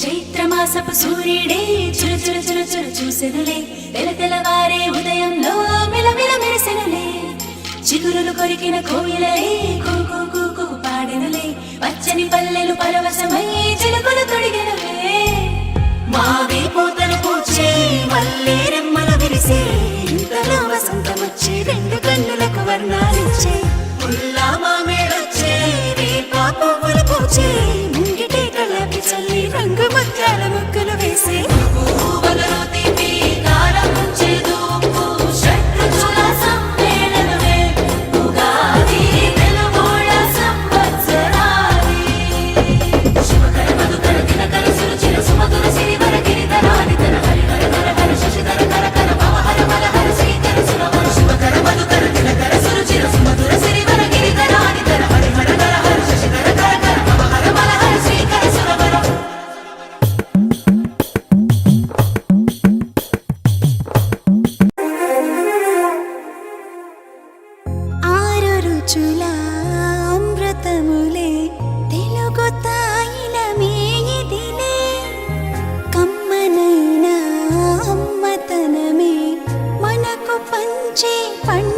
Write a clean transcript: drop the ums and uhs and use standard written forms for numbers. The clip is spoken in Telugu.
చైత్రమాసపు సూర్యుడే చురు చురు చురు చురు చూసెనులే, తెలతెలవారే ఉదయంలో మిలమిల మెరిసెనులే, చిగురులు కొరికిన కోయిలలే కూకు కూకు పాడెనులే, పచ్చని పల్లెలు పరవశమై చిలుకలు తొడిగెనులే. మావి పూతలు పూచే మల్లె రెమ్మలు విరిసే, ఇంతలో వసంతమొచ్చే రెండు కన్నులకు వర్ణాలిచ్చే, పుల్లా మామేడొచ్చే రేపా పువ్వులు పూచే, ముంగిటే కళ్ళకి చల్లి రంగు ముత్యాల ముగ్గులు వేసే. పువ్వులలో తీపి కారం ముంచేదు ఉప్పు, షడ్రుచుల సమ్మేళనమే ఉగాది తెలుగోళ్ళ సంవత్సరాది. శుభకర మధుకర దినకర సురుచిర సుమధుర సిరివర గిరిధరాని తన హరిహర ధర హర శశిధర కర కర భవహర బలహర శ్రీకర సురవర. శుభకర మధుకర దినకర సురుచిర సుమధుర సిరివర గిరిధరాని తన హరిహర ధర హర శశిధర కర కర భవహర బలహర శ్రీకర సురవర. ఆరు రుచుల అమృతములే తెలుగు తాయిలమే ఇదిలే, కమ్మనైన అమ్మతనమే మనకు పంచే పండుగ